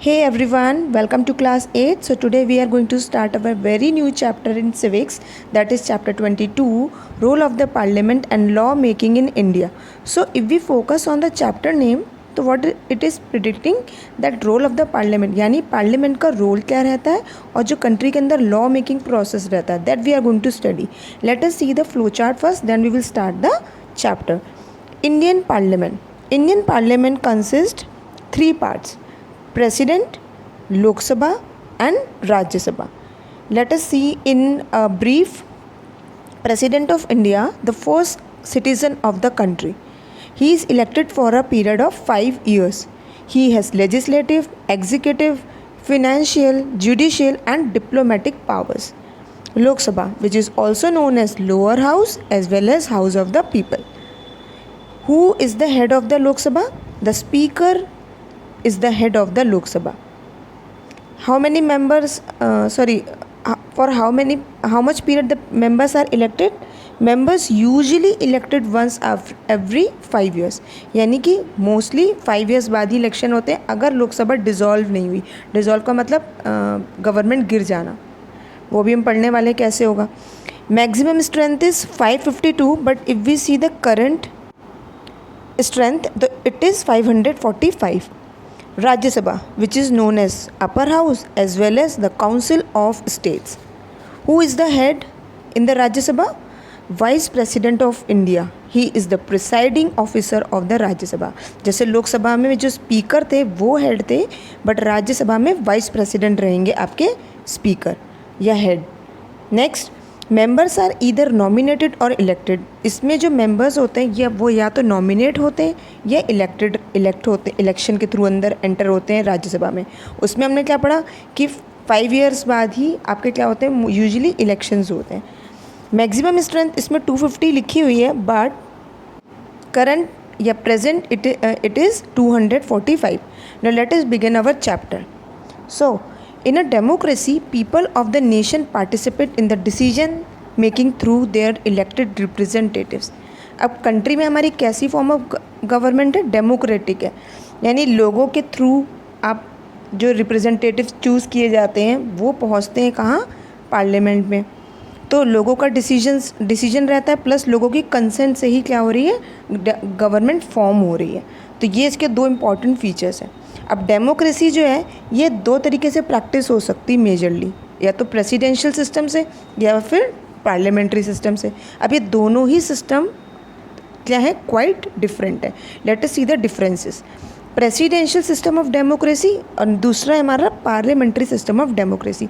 Hey everyone, welcome to class 8. So today we are going to start our very new chapter in civics, that is chapter 22, role of the parliament and law making in India. So if we focus on the chapter name, तो what it is predicting that role of the parliament, यानी parliament का role क्या रहता है और जो country के अंदर लॉ मेकिंग प्रोसेस रहता है, that we are going to study. Let us see the flow chart first, then we will start the chapter. Indian parliament consist 3 parts: President, Lok Sabha and Rajya Sabha. Let us see in a brief. President of India, the first citizen of the country. He is elected for a period of 5 years. He has legislative, executive, financial, judicial and diplomatic powers. Lok Sabha, which is also known as lower house as well as house of the people. Who is the head of the Lok Sabha? The speaker is the head of the Lok Sabha. How many members, for how much period the members are elected? Members usually elected once every 5 years. यानी कि mostly 5 years बाद ही election होते हैं अगर Lok Sabha dissolve नहीं हुई. Dissolve का मतलब गवर्नमेंट गिर जाना, वो भी हम पढ़ने वाले कैसे होगा. Maximum strength is 552, but if we see the current strength, it is 545. Rajya Sabha, which is known as upper house as well as the council of states. Who is the head in the Rajya Sabha? Vice President of India. He is the presiding officer of the Rajya Sabha. जैसे लोकसभा में जो speaker थे वो head थे, but Rajya Sabha में vice president रहेंगे आपके speaker या head. Next, members are either nominated और इलेक्टेड. इसमें जो मेंबर्स होते हैं वो या तो नॉमिनेट होते हैं या इलेक्ट होते हैं, इलेक्शन के थ्रू अंदर एंटर होते हैं राज्यसभा में. उसमें हमने क्या पढ़ा कि 5 years बाद ही आपके क्या होते हैं, यूजुअली इलेक्शंस होते हैं. मैक्सिमम स्ट्रेंथ इसमें 250 लिखी हुई है, बट करंट या present it is 245. Now let us begin our chapter. So in a democracy, people of the nation participate in the decision making through their elected representatives. अब country में हमारी कैसी form of government है? Democratic है. यानी लोगों के through आप जो रिप्रेजेंटेटिव चूज़ किए जाते हैं वो पहुंचते हैं कहाँ? पार्लियामेंट में. तो लोगों का डिसीजन रहता है, प्लस लोगों की कंसेंट से ही क्या हो रही है, गवर्नमेंट फॉर्म हो रही है. तो ये इसके 2 इम्पॉर्टेंट फीचर्स हैं. अब डेमोक्रेसी जो है ये 2 तरीके से प्रैक्टिस हो सकती है मेजरली, या तो प्रेसिडेंशियल सिस्टम से या फिर पार्लियामेंट्री सिस्टम से. अब ये दोनों ही सिस्टम क्या है, क्वाइट डिफरेंट है. Late us see the differences. Presidential system of democracy और दूसरा है हमारा parliamentary system of democracy.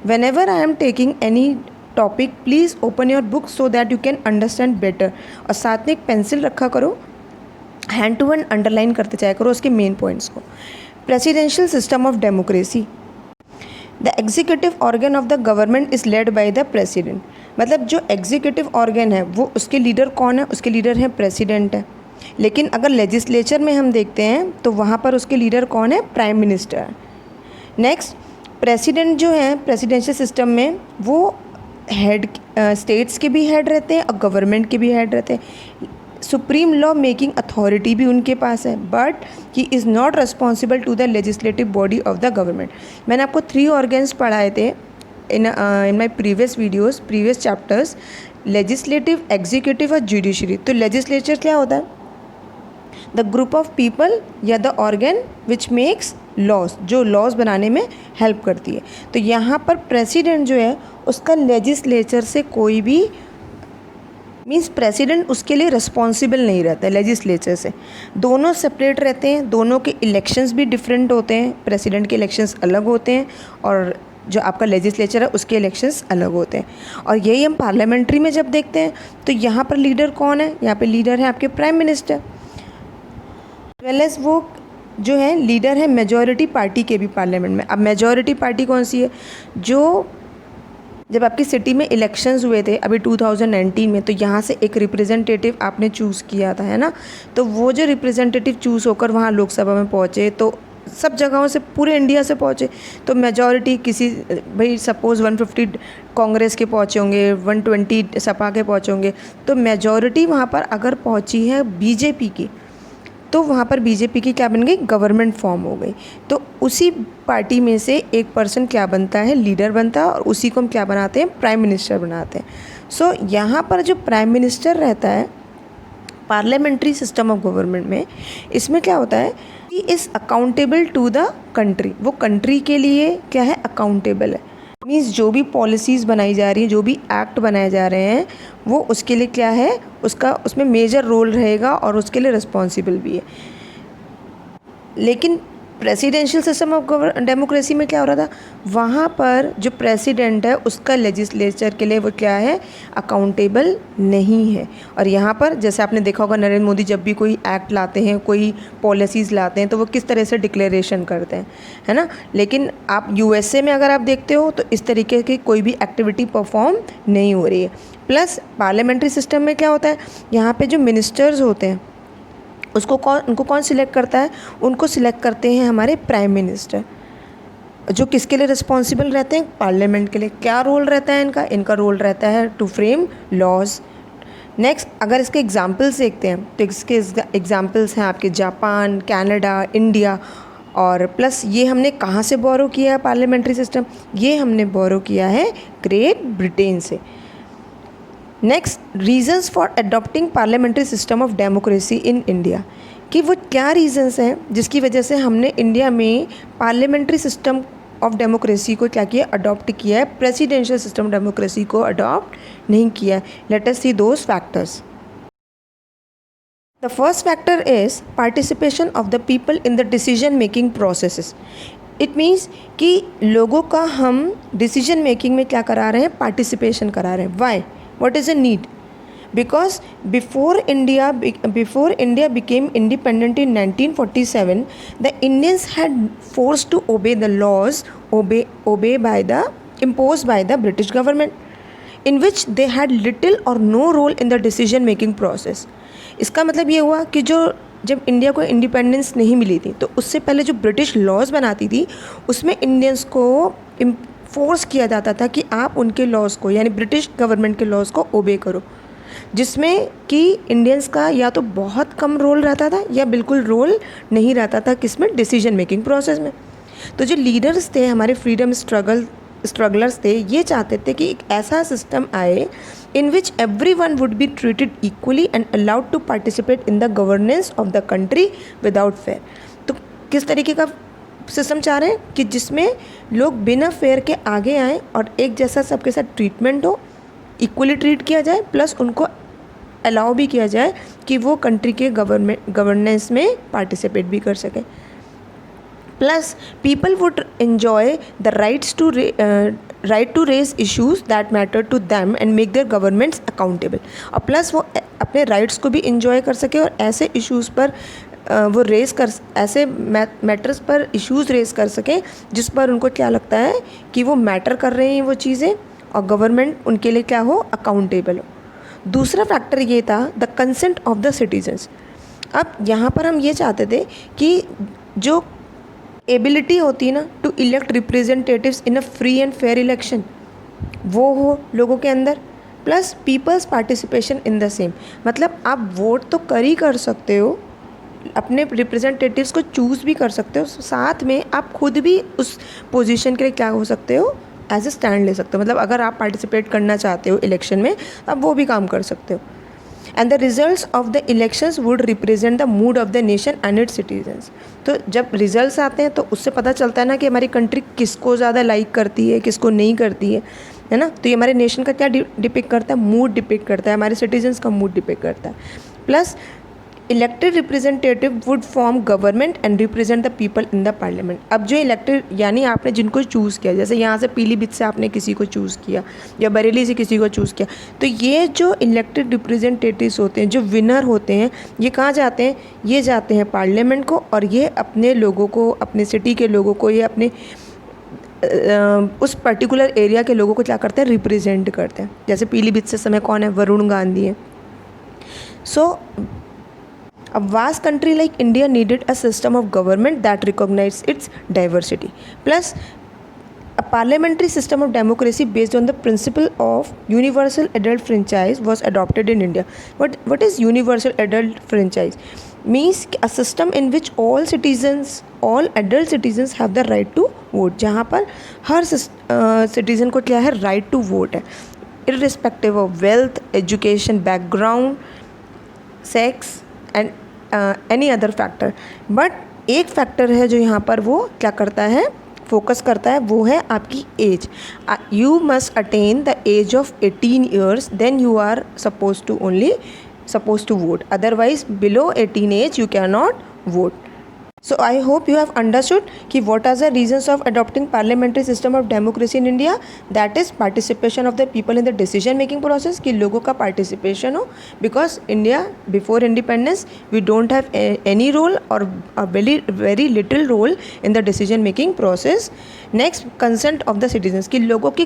When ever I am taking any topic, please open your book so that you can understand better. और साथ में एक pencil रखा करो, हैंड टू हैंड अंडरलाइन करते जाया करो उसके मेन पॉइंट्स को. Presidential system of democracy. The executive organ of the government is led by the president. मतलब जो एग्जीक्यूटिव ऑर्गन है वो उसके लीडर कौन है? उसके लीडर हैं प्रेसिडेंट है. लेकिन अगर लेजिस्लेचर में हम देखते हैं तो वहाँ पर उसके लीडर कौन है? प्राइम मिनिस्टर है. नेक्स्ट, प्रेसिडेंट जो है प्रेसिडेंशियल सिस्टम में वो हेड, स्टेट्स के भी हेड रहते हैं और गवर्नमेंट के भी हेड रहते हैं. सुप्रीम लॉ मेकिंग अथॉरिटी भी उनके पास है, but he is not responsible to the legislative body of the government. मैंने आपको 3 organs पढ़ाए थे in my previous videos, previous chapters, legislative, executive और जुडिशरी. तो लेजिस्लेचर क्या होता है? द ग्रुप ऑफ पीपल या the organ which makes laws, जो लॉज बनाने में हेल्प करती है. तो यहाँ पर प्रेसिडेंट जो है उसका लेजिस्लेचर से कोई भी मीन्स प्रेसिडेंट उसके लिए रिस्पॉन्सिबल नहीं रहता है लेजिस्लेचर से. दोनों सेपरेट रहते हैं, दोनों के इलेक्शंस भी डिफरेंट होते हैं. प्रेसिडेंट के इलेक्शंस अलग होते हैं और जो आपका लेजिस्लेचर है उसके इलेक्शंस अलग होते हैं. और यही हम पार्लियामेंट्री में जब देखते हैं तो यहाँ पर लीडर कौन है? यहाँ पे लीडर है आपके प्राइम मिनिस्टर, वेल एज वो जो है लीडर है मेजॉरिटी पार्टी के भी पार्लियामेंट में. अब मेजॉरिटी पार्टी कौन सी है? जो जब आपकी सिटी में इलेक्शंस हुए थे अभी 2019 में, तो यहाँ से एक रिप्रेजेंटेटिव आपने चूज़ किया था, है ना. तो वो जो रिप्रेजेंटेटिव चूज़ होकर वहाँ लोकसभा में पहुँचे तो सब जगहों से, पूरे इंडिया से पहुँचे. तो मेजॉरिटी किसी, भाई सपोज़ 150 कांग्रेस के पहुँचे होंगे, 120 सपा के पहुँचे होंगे, तो मेजॉरिटी वहाँ पर अगर पहुँची है बीजेपी की तो वहाँ पर बीजेपी की क्या बन गई, गवर्नमेंट फॉर्म हो गई। तो उसी पार्टी में से एक पर्सन क्या बनता है, लीडर बनता है, और उसी को हम क्या बनाते हैं, प्राइम मिनिस्टर बनाते हैं। सो यहाँ पर जो प्राइम मिनिस्टर रहता है पार्लियामेंट्री सिस्टम ऑफ गवर्नमेंट में, इसमें क्या होता है कि is accountable to the country, वो कंट्री के लिए क्या है, अकाउंटेबल है। मीन्स जो भी पॉलिसीज़ बनाई जा रही हैं, जो भी एक्ट बनाए जा रहे हैं, वो उसके लिए क्या है, उसका उसमें मेजर रोल रहेगा और उसके लिए रिस्पॉन्सिबल भी है। लेकिन प्रेसिडेंशियल सिस्टम ऑफ डेमोक्रेसी में क्या हो रहा था, वहाँ पर जो प्रेसिडेंट है उसका लेजिस्लेचर के लिए वो क्या है, अकाउंटेबल नहीं है। और यहाँ पर जैसे आपने देखा होगा, नरेंद्र मोदी जब भी कोई एक्ट लाते हैं, कोई पॉलिसीज़ लाते हैं, तो वो किस तरह से डिक्लेरेशन करते हैं, है ना। लेकिन आप यूएसए में अगर आप देखते हो तो इस तरीके की कोई भी एक्टिविटी परफॉर्म नहीं हो रही है। प्लस पार्लियामेंट्री सिस्टम में क्या होता है, यहाँ पे जो मिनिस्टर्स होते हैं उनको कौन सिलेक्ट करता है, उनको सिलेक्ट करते हैं हमारे प्राइम मिनिस्टर, जो किसके लिए रिस्पॉन्सिबल रहते हैं, पार्लियामेंट के लिए। क्या रोल रहता है इनका रोल रहता है टू फ्रेम लॉज। नेक्स्ट अगर इसके एग्जाम्पल्स देखते हैं तो इसके एग्जाम्पल्स हैं आपके जापान, कनाडा, इंडिया, और प्लस ये हमने कहाँ से बोरो किया है पार्लियामेंट्री सिस्टम, ये हमने बोरो किया है ग्रेट ब्रिटेन से। Next reasons for adopting parliamentary system of democracy in India, कि वो क्या रीजंस हैं जिसकी वजह से हमने इंडिया में पार्लियामेंट्री सिस्टम ऑफ डेमोक्रेसी को क्या किया, अडॉप्ट किया है, प्रेसिडेंशियल सिस्टम डेमोक्रेसी को अडॉप्ट नहीं किया। Late us C those factors. The first factor is participation of the people in the decision making processes. It means कि लोगों का हम डिसीजन मेकिंग में क्या करा रहे हैं, पार्टिसिपेशन करा रहे हैं। Why, what is a need? Because before India became independent in 1947, the Indians had forced to obey the laws imposed by the British government, in which they had little or no role in the decision making process. इसका मतलब ये हुआ कि जब India को independence नहीं मिली थी तो उससे पहले जो ब्रिटिश लॉज बनाती थी उसमें इंडियंस को फोर्स किया जाता था कि आप उनके लॉज़ को, यानी ब्रिटिश गवर्नमेंट के लॉज़ को ओबे करो, जिसमें कि इंडियंस का या तो बहुत कम रोल रहता था या बिल्कुल रोल नहीं रहता था किसमें, डिसीजन मेकिंग प्रोसेस में। तो जो लीडर्स थे, हमारे फ्रीडम स्ट्रगलर्स थे, ये चाहते थे कि एक ऐसा सिस्टम आए in which everyone would be treated equally and allowed to participate in the governance of the country without fear. तो किस तरीके का सिस्टम चाह रहे हैं कि जिसमें लोग बिना फेयर के आगे आएँ और एक जैसा सबके साथ ट्रीटमेंट हो, इक्वली ट्रीट किया जाए, प्लस उनको अलाउ भी किया जाए कि वो कंट्री के गवर्नेंस में पार्टिसिपेट भी कर सकें। Plus people would enjoy the right to raise issues that matter to them and make their governments accountable. और प्लस वो अपने राइट्स को भी इंजॉय कर सके और ऐसे इश्यूज़ पर वो ऐसे मैटर्स पर इश्यूज़ रेज कर सकें जिस पर उनको क्या लगता है कि वो मैटर कर रहे हैं वो चीज़ें, और गवर्नमेंट उनके लिए क्या हो, अकाउंटेबल हो। दूसरा फैक्टर ये था the consent of the citizens. अब यहाँ पर हम ये चाहते थे कि जो एबिलिटी होती है ना to elect representatives in a free and fair election, वो हो लोगों के अंदर, plus people's participation in the same. मतलब आप वोट तो कर सकते हो, अपने रिप्रेजेंटेटिव्स को चूज़ भी कर सकते हो, साथ में आप खुद भी उस पोजीशन के लिए क्या हो सकते हो, एज ए स्टैंड ले सकते हो। मतलब अगर आप पार्टिसिपेट करना चाहते हो इलेक्शन में तो आप वो भी काम कर सकते हो। And the results of the elections would represent the mood off the nation and it's citizens. तो जब रिजल्ट्स आते हैं तो उससे पता चलता है ना कि हमारी कंट्री किसको ज़्यादा लाइक करती है, किसको नहीं करती है ना। तो ये हमारे नेशन का क्या डिपिक्ट करता है, मूड डिपिक्ट करता है, हमारे सिटीजन्स का मूड डिपिक्ट करता है। Plus elected representative would form government and represent the people in the parliament. अब जो इलेक्टेड यानी आपने जिनको चूज़ किया, जैसे यहाँ से पीलीभीत से आपने किसी को चूज़ किया या बरेली से किसी को चूज़ किया, तो ये जो इलेक्टेड रिप्रेजेंटेटिव्स होते हैं, जो विनर होते हैं, ये कहाँ जाते हैं, ये जाते हैं पार्लियामेंट को, और ये अपने लोगों को, अपने सिटी के लोगों को, ये अपने उस पर्टिकुलर एरिया के लोगों को क्या करते हैं, रिप्रेजेंट करते हैं। जैसे पीलीभीत से समय कौन है, वरुण गांधी है। सो a vast country like India needed a system of government that recognized its diversity. Plus, a parliamentary system of democracy based on the principle of universal adult franchise was adopted in India. What is universal adult franchise? Means a system in which all citizens, all adult citizens have the right to vote, जहाँ पर हर citizen को क्या है, right to vote है, irrespective of wealth, education background, sex and any other factor. But एक factor है जो यहाँ पर वो क्या करता है, फोकस करता है, वो है आपकी age. You must attain the age of 18 years, then you are supposed to vote. Otherwise below 18 age you cannot vote. So I hope you have understood कि what are the reasons of adopting parliamentary system of democracy in India. That is participation of the people in the decision making process, कि लोगों का participation हो, because India before independence we don't have any role or a very little role in the decision making process. Next, consent of the citizens, कि लोगों की